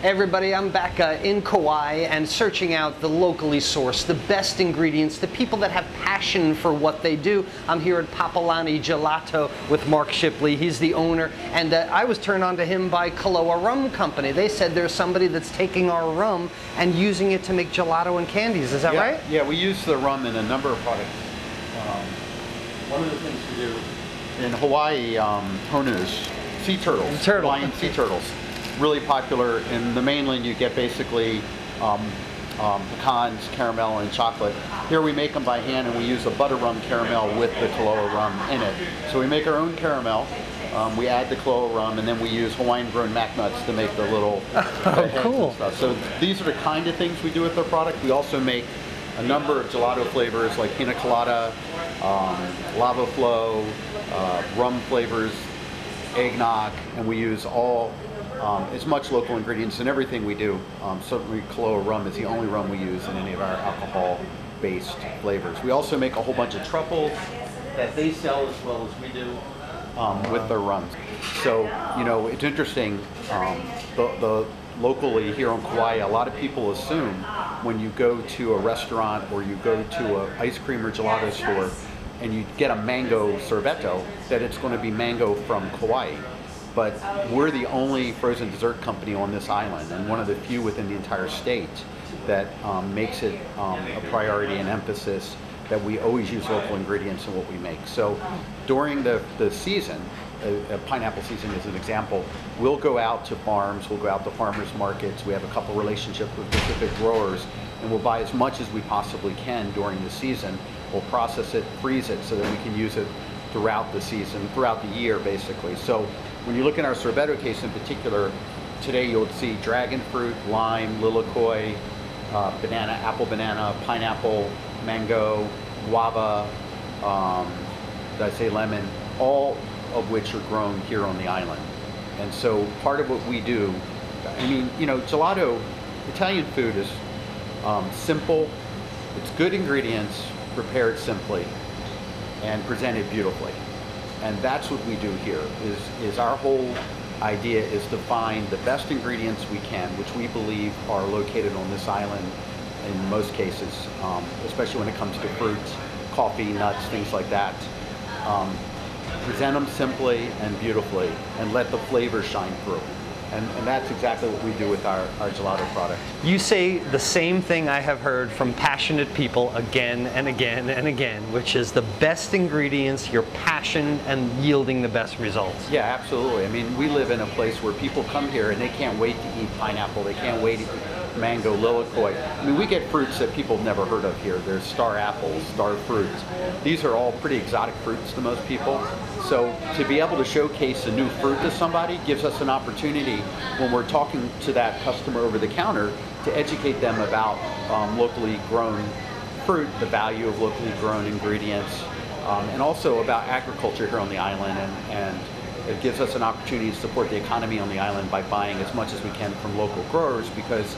Everybody, I'm back in Kauai and searching out the locally sourced, the best ingredients, the people that have passion for what they do. I'm here at Papalani Gelato with Mark Shipley. He's the owner, and I was turned on to him by Kauai Rum Company. They said there's somebody that's taking our rum and using it to make gelato and candies. Is that right? Yeah, we use the rum in a number of products. One of the things we do in Hawaii, honus, sea turtles, Hawaiian sea turtles. Really popular. In the mainland, you get basically pecans, caramel, and chocolate. Here we make them by hand, and we use a butter rum caramel with the Kauai rum in it. So we make our own caramel. We add the Kauai rum, and then we use Hawaiian-grown mac nuts to make the little heads and stuff. So these are the kind of things we do with our product. We also make a number of gelato flavors like pina colada, lava flow, rum flavors, eggnog, and we use all as much local ingredients in everything we do. Certainly Kauai rum is the only rum we use in any of our alcohol-based flavors. We also make a whole bunch of truffles that they sell as well as we do with their rums. So, you know, it's interesting, locally here on Kauai, a lot of people assume when you go to a restaurant or you go to an ice cream or gelato store and you get a mango sorbetto, that it's going to be mango from Kauai. But we're the only frozen dessert company on this island, and one of the few within the entire state that makes it a priority and emphasis that we always use local ingredients in what we make. So during the season, a pineapple season as an example, we'll go out to farms, we'll go out to farmers markets, we have a couple relationships with specific growers, and we'll buy as much as we possibly can during the season. We'll process it, freeze it, so that we can use it throughout the season, throughout the year basically. So when you look in our sorbetto case in particular, today you'll see dragon fruit, lime, lilikoi, banana, apple banana, pineapple, mango, guava, did I say lemon, all of which are grown here on the island. And so part of what we do, I mean, you know, gelato, Italian food is simple, it's good ingredients, prepared simply, and presented beautifully. And that's what we do here, is our whole idea is to find the best ingredients we can, which we believe are located on this island in most cases, especially when it comes to fruits, coffee, nuts, things like that. Present them simply and beautifully and let the flavor shine through. And that's exactly what we do with our gelato product. You say the same thing I have heard from passionate people again and again and again, which is the best ingredients, your passion, and yielding the best results. Yeah, absolutely. I mean, we live in a place where people come here and they can't wait to eat pineapple, they can't wait to eat mango, lilikoi. I mean, we get fruits that people have never heard of here. There's star apples, star fruits. These are all pretty exotic fruits to most people. So to be able to showcase a new fruit to somebody gives us an opportunity when we're talking to that customer over the counter to educate them about locally grown fruit, the value of locally grown ingredients, and also about agriculture here on the island. And it gives us an opportunity to support the economy on the island by buying as much as we can from local growers, because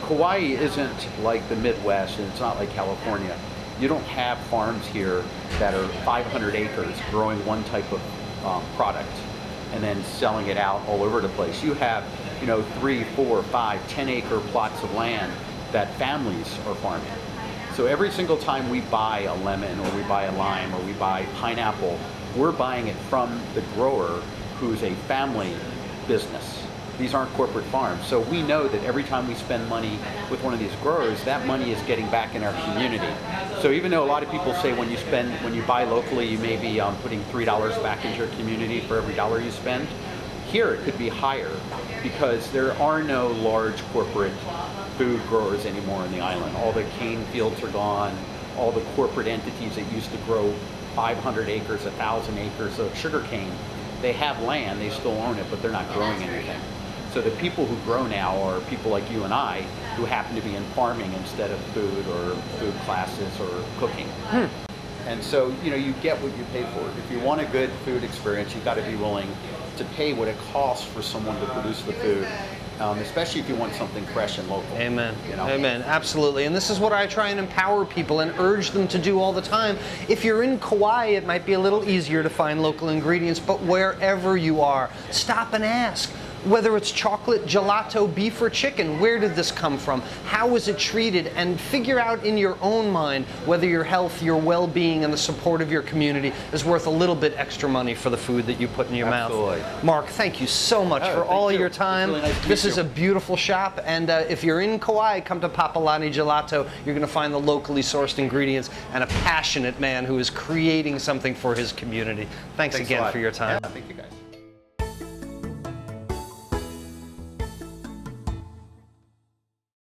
Kauai isn't like the Midwest and it's not like California. You don't have farms here that are 500 acres growing one type of product and then selling it out all over the place. You have, you know, 3, 4, 5, 10 acre plots of land that families are farming. So every single time we buy a lemon or we buy a lime or we buy pineapple, we're buying it from the grower who's a family business. These aren't corporate farms. So we know that every time we spend money with one of these growers, that money is getting back in our community. So even though a lot of people say when you buy locally, you may be putting $3 back into your community for every dollar you spend, here it could be higher because there are no large corporate food growers anymore in the island. All the cane fields are gone. All the corporate entities that used to grow 500 acres, 1,000 acres of sugarcane, they have land, they still own it, but they're not growing anything. So the people who grow now are people like you and I who happen to be in farming instead of food or food classes or cooking. And so, you know, you get what you pay for. If you want a good food experience, you've got to be willing to pay what it costs for someone to produce the food, especially if you want something fresh and local. Amen. You know? Amen. Absolutely. And this is what I try and empower people and urge them to do all the time. If you're in Kauai, it might be a little easier to find local ingredients, but wherever you are, stop and ask. Whether it's chocolate, gelato, beef, or chicken, where did this come from? How was it treated? And figure out in your own mind whether your health, your well-being, and the support of your community is worth a little bit extra money for the food that you put in your Absolutely. mouth. Mark, thank you so much for all your time. Really nice to this meet is you. a beautiful shop, and if you're in Kauai, come to Papalani Gelato. You're going to find the locally sourced ingredients and a passionate man who is creating something for his community. Thanks again for your time. Yeah, thank you guys.